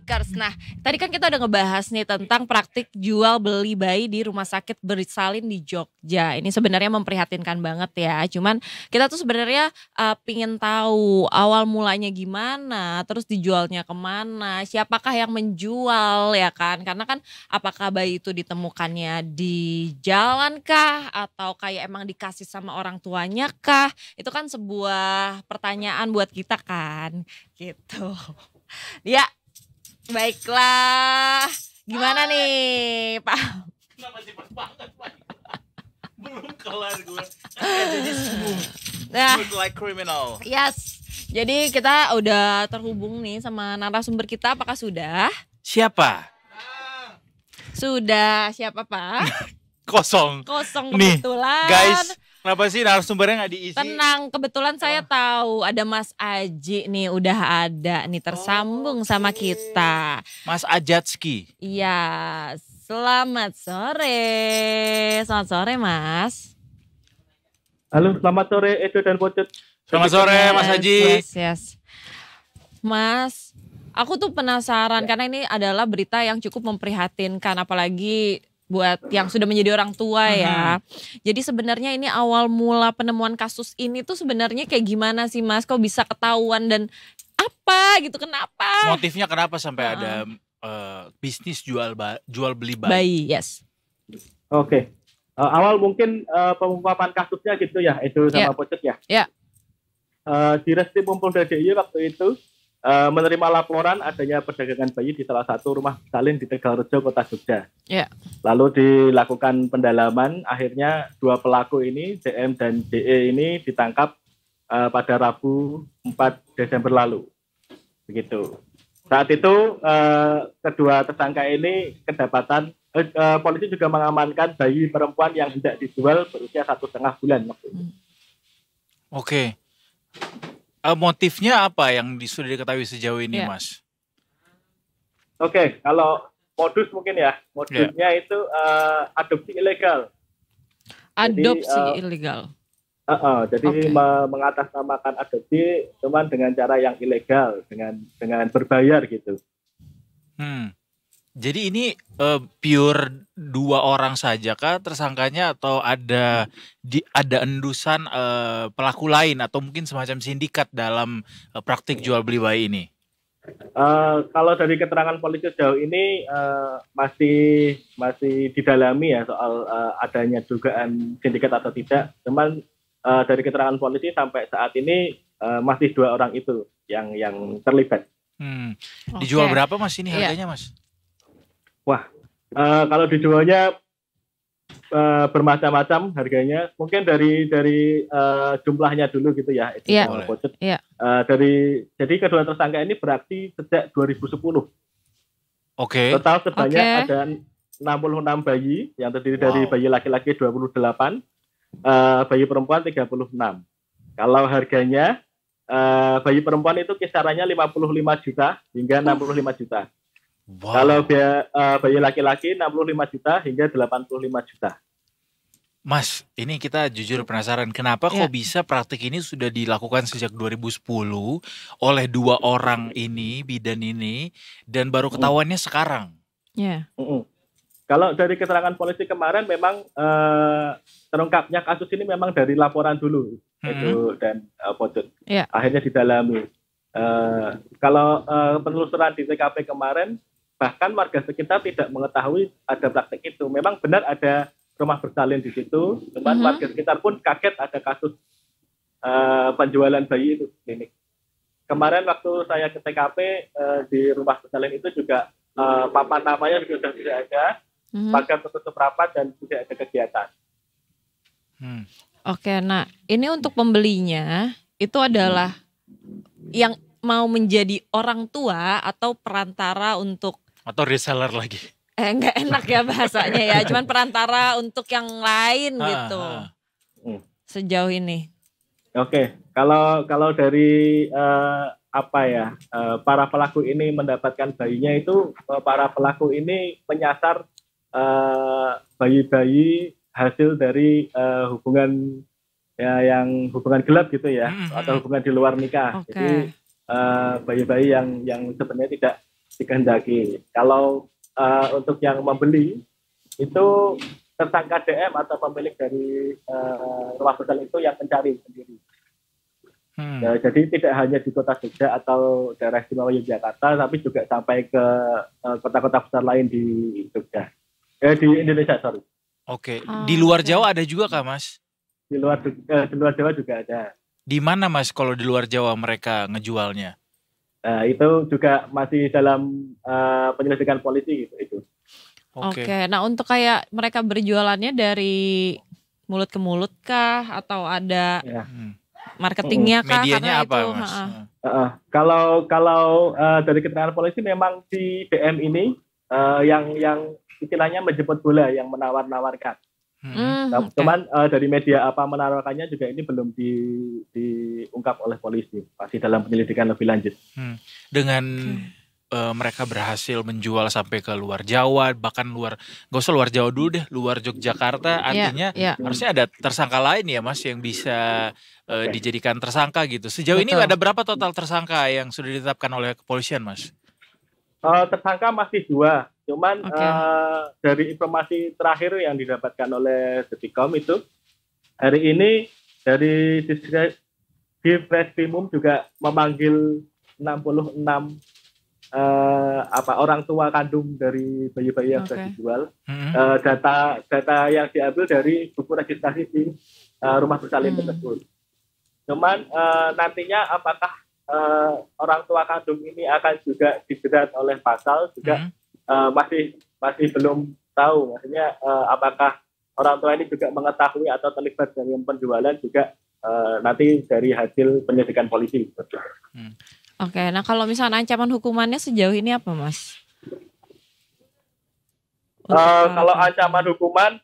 Podcasters. Nah, tadi kan kita udah ngebahas nih tentang praktik jual beli bayi di rumah sakit bersalin di Jogja. Ini sebenarnya memprihatinkan banget ya. Cuman kita tuh sebenarnya pingin tahu awal mulanya gimana, terus dijualnya kemana, siapakah yang menjual ya kan? Karena kan apakah bayi itu ditemukannya di jalan kah, atau kayak emang dikasih sama orang tuanya kah? Itu kan sebuah pertanyaan buat kita kan, gitu. Ya, baiklah. Gimana nih, Pak? Kenapa cepat banget, Pak? Belum kelar gue. Jadi smooth. Nah, Smooth like criminal. yes. Jadi kita udah terhubung nih sama narasumber kita. Apakah sudah? Siapa? Sudah. Siapa, Pak? Kosong. Kosong Nih, kebetulan. guys, kenapa sih narasumbernya nggak diisi? Tenang, kebetulan saya tahu ada Mas Aji nih, udah ada nih tersambung sama kita. Mas Ajatski. Iya, selamat sore. Selamat sore, Mas. Halo, selamat sore Edo dan Pocet. Selamat sore, Mas Haji. Yes. Mas, aku tuh penasaran karena ini adalah berita yang cukup memprihatinkan, apalagi buat yang sudah menjadi orang tua ya. Jadi sebenarnya ini awal mula penemuan kasus ini tuh sebenarnya kayak gimana sih, Mas? Kok bisa ketahuan dan apa gitu, kenapa? Motifnya kenapa sampai ada bisnis jual beli bayi? Bayi, yes. Oke. Awal mungkin pengungkapan kasusnya gitu ya, Edo sama Pocet ya. Ya. Di Reskrim Polda DIY waktu itu menerima laporan adanya perdagangan bayi di salah satu rumah salin di Tegalrejo, Kota Jogja. Ya. Lalu dilakukan pendalaman, akhirnya dua pelaku ini, DM dan DE ini ditangkap pada Rabu 4 Desember lalu. Begitu. Saat itu kedua tersangka ini kedapatan polisi juga mengamankan bayi perempuan yang hendak dijual berusia 1,5 bulan waktu itu. Oke. Motifnya apa yang sudah diketahui sejauh ini, Mas? Oke, kalau modus mungkin ya, modusnya itu adopsi ilegal. Adopsi ilegal. Jadi mengatasnamakan adopsi cuman dengan cara yang ilegal, dengan berbayar gitu. Jadi ini pure dua orang saja kah tersangkanya, atau ada endusan pelaku lain atau mungkin semacam sindikat dalam praktik jual beli bayi ini? Kalau dari keterangan polisi sejauh ini masih didalami ya soal adanya dugaan sindikat atau tidak. Cuman dari keterangan polisi sampai saat ini masih 2 orang itu yang terlibat. Dijual berapa, Mas, ini harganya, Mas? Wah, kalau dijualnya bermacam-macam harganya. Mungkin dari jumlahnya dulu gitu ya. Iya. Jadi kedua tersangka ini beraksi sejak 2010. Oke. Total sebanyak ada 66 bayi yang terdiri dari bayi laki-laki 28, bayi perempuan 36. Kalau harganya bayi perempuan itu kisarannya 55 juta hingga 65 juta. Kalau bayi laki-laki 65 juta hingga 85 juta. Mas, ini kita jujur penasaran kenapa kok bisa praktik ini sudah dilakukan sejak 2010 oleh 2 orang ini, bidan ini, dan baru ketahuannya sekarang. Kalau dari keterangan polisi kemarin memang terungkapnya kasus ini memang dari laporan dulu, itu dan Pocet. Akhirnya didalami. Kalau penelusuran di TKP kemarin, bahkan warga sekitar tidak mengetahui ada praktek itu. Memang benar ada rumah bersalin di situ, cuman warga sekitar pun kaget ada kasus penjualan bayi itu klinik. Kemarin waktu saya ke TKP di rumah bersalin itu juga papan namanya sudah tidak ada, pagar tertutup rapat dan tidak ada kegiatan. Oke, nah ini untuk pembelinya itu adalah yang mau menjadi orang tua atau perantara untuk, atau reseller lagi? Nggak enak ya bahasanya ya, cuman perantara untuk yang lain gitu. Sejauh ini. Oke, kalau dari para pelaku ini mendapatkan bayinya itu, para pelaku ini menyasar bayi-bayi hasil dari hubungan yang hubungan gelap gitu ya, atau hubungan di luar nikah. Jadi bayi-bayi yang sebenarnya dikehendaki. Kalau untuk yang membeli itu tersangka DM atau pemilik dari rumah bersal itu yang mencari sendiri. Jadi tidak hanya di kota Jogja atau daerah istimewa Yogyakarta, tapi juga sampai ke kota-kota besar lain di Jogja, di Indonesia, sorry. Oke, di luar Jawa ada juga kah, Mas? Di luar Jawa juga ada. Di mana, Mas, kalau di luar Jawa mereka ngejualnya? Itu juga masih dalam penyelidikan polisi gitu. Oke. Nah untuk kayak mereka berjualannya dari mulut ke mulut kah atau ada marketingnya kah? Medianya karena apa, itu, Mas? Kalau dari keterangan polisi memang si DM ini yang istilahnya menjemput bola, yang menawar-nawarkan. Cuman dari media apa menawarkannya juga ini belum diungkap oleh polisi, masih dalam penyelidikan lebih lanjut. Dengan mereka berhasil menjual sampai ke luar Jawa, bahkan gak usah luar Jawa dulu deh, luar Yogyakarta, artinya harusnya ada tersangka lain ya, Mas, yang bisa dijadikan tersangka gitu. Sejauh ini ada berapa total tersangka yang sudah ditetapkan oleh kepolisian, Mas? Tersangka masih 2, cuman dari informasi terakhir yang didapatkan oleh Detikom itu hari ini dari Ditreskrimum juga memanggil 66 orang tua kandung dari bayi-bayi yang sudah dijual. Data yang diambil dari buku registrasi di rumah bersalin tersebut. Cuman nantinya apakah orang tua kandung ini akan juga dijerat oleh pasal juga masih belum tahu. Maksudnya apakah orang tua ini juga mengetahui atau terlibat dalam penjualan juga nanti dari hasil penyelidikan polisi. Oke, nah kalau misalnya ancaman hukumannya sejauh ini apa, Mas? Kalau ancaman hukuman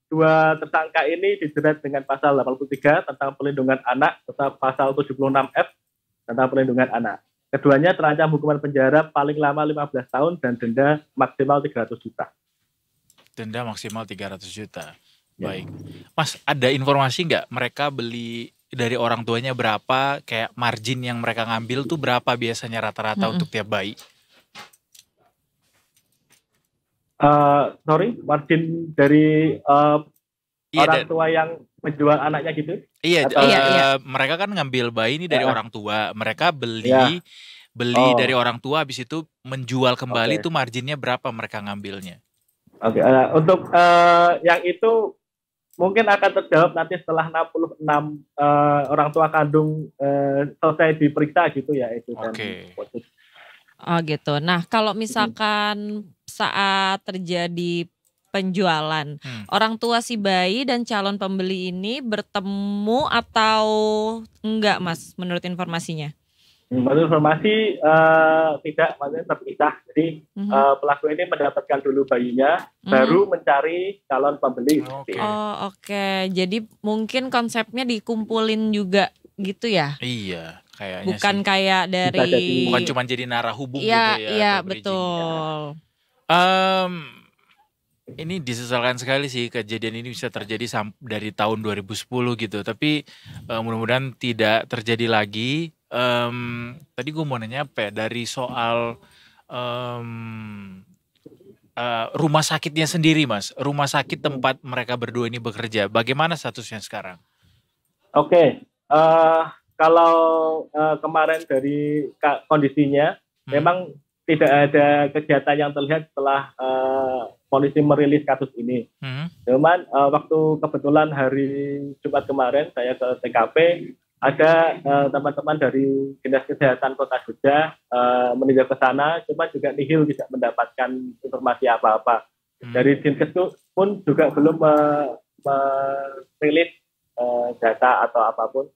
2 tersangka ini dijerat dengan pasal 83 tentang perlindungan anak serta pasal 76F tentang perlindungan anak. Keduanya terancam hukuman penjara paling lama 15 tahun dan denda maksimal 300 juta. Denda maksimal 300 juta. Baik. Mas, ada informasi nggak mereka beli dari orang tuanya berapa, kayak margin yang mereka ngambil tuh berapa biasanya rata-rata untuk tiap bayi? Margin dari orang tua yang menjual anaknya gitu? Iya, mereka kan ngambil bayi ini dari orang tua. Mereka beli dari orang tua, habis itu menjual kembali tuh marginnya berapa mereka ngambilnya? Untuk yang itu mungkin akan terjawab nanti setelah 66 orang tua kandung selesai diperiksa gitu ya itu. Gitu. Nah kalau misalkan saat terjadi penjualan, orang tua si bayi dan calon pembeli ini bertemu atau enggak, Mas, menurut informasinya? Menurut informasi tidak, maksudnya terpisah. Jadi pelaku ini mendapatkan dulu bayinya, baru mencari calon pembeli. Jadi mungkin konsepnya dikumpulin juga gitu ya? Iya, kayaknya bukan sih. Kayak dari bukan cuma jadi narahubung gitu ya. Iya, betul. Ini disesalkan sekali sih kejadian ini bisa terjadi dari tahun 2010 gitu. Tapi mudah-mudahan tidak terjadi lagi. Tadi gue mau nanya apa ya, dari soal rumah sakitnya sendiri, Mas. Rumah sakit tempat mereka berdua ini bekerja, bagaimana statusnya sekarang? Kalau kemarin dari kondisinya memang tidak ada kegiatan yang terlihat setelah polisi merilis kasus ini. Cuman waktu kebetulan hari Jumat kemarin saya ke TKP, ada teman-teman dari Dinas Kesehatan Kota Jogja meninjau ke sana, cuma juga nihil tidak mendapatkan informasi apa-apa. Dari Dinkes pun juga belum merilis data atau apapun.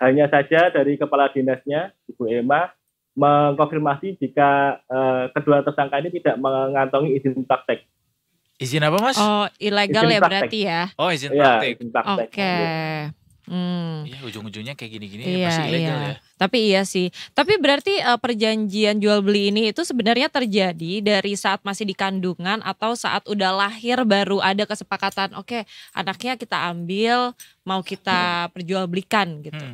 Hanya saja dari kepala dinasnya, Ibu Emma, mengkonfirmasi jika kedua tersangka ini tidak mengantongi izin praktek. Izin apa, Mas? Ilegal ya berarti ya? Izin praktek. Izin praktek. Iya, ujung-ujungnya kayak gini-gini masih ilegal ya. Tapi iya sih. Tapi berarti perjanjian jual beli ini itu sebenarnya terjadi dari saat masih di kandungan atau saat udah lahir baru ada kesepakatan, anaknya kita ambil, mau kita perjualbelikan gitu.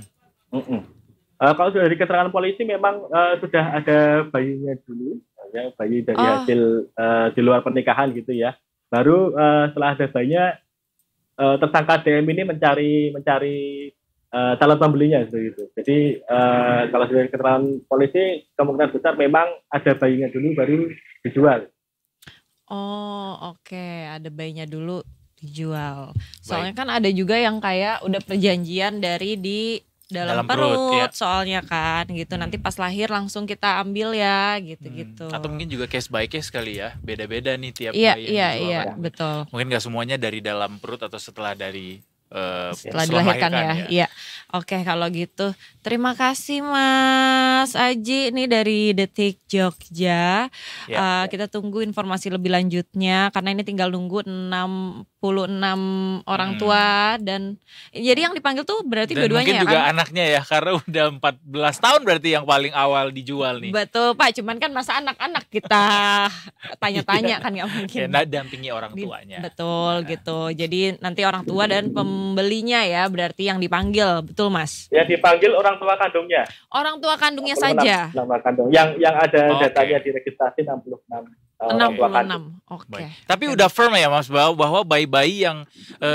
Kalau dari keterangan polisi memang sudah ada bayinya dulu, ya, bayi dari hasil di luar pernikahan gitu ya. Baru setelah ada bayinya, tersangka DM ini mencari calon pembelinya gitu. Jadi kalau dari keterangan polisi kemungkinan besar memang ada bayinya dulu baru dijual. Oh oke, ada bayinya dulu dijual. Soalnya kan ada juga yang kayak udah perjanjian dari di dalam perut ya. Soalnya kan gitu, nanti pas lahir langsung kita ambil ya gitu-gitu. Atau mungkin juga case by case kali ya, beda-beda nih tiap bayi yang dijual. Iya betul. Mungkin gak semuanya dari dalam perut atau setelah dilahirkan ya. Iya. Oke, kalau gitu terima kasih Mas Aji nih dari Detik Jogja. Kita tunggu informasi lebih lanjutnya karena ini tinggal nunggu 66 orang tua dan jadi yang dipanggil tuh berarti dan dua-duanya mungkin ya juga kan? Anaknya ya karena udah 14 tahun berarti yang paling awal dijual nih. Betul Pak, cuman kan masa anak-anak kita tanya-tanya kan gak mungkin. Ya, dampingi orang tuanya. Betul gitu. Jadi nanti orang tua dan pembelinya ya berarti yang dipanggil, betul Mas? Ya dipanggil orang tua kandungnya. Orang tua kandungnya saja. Nama kandung. Yang ada datanya diregistrasi 66. 66. Oke. Tapi udah firm ya Mas bahwa bayi-bayi yang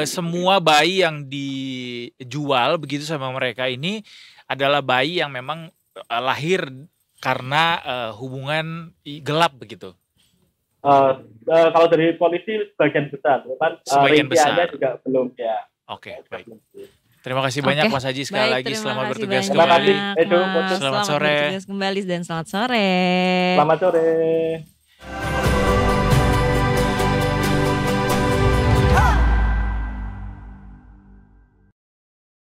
semua bayi yang dijual begitu sama mereka ini adalah bayi yang memang lahir karena hubungan gelap begitu. Kalau dari polisi sebagian besar, sebagian besar juga belum ya. Oke, baik. Terima kasih banyak Mas Haji sekali lagi, selamat bertugas kembali. kembali. Selamat sore. Bertugas kembali dan selamat sore. Selamat sore.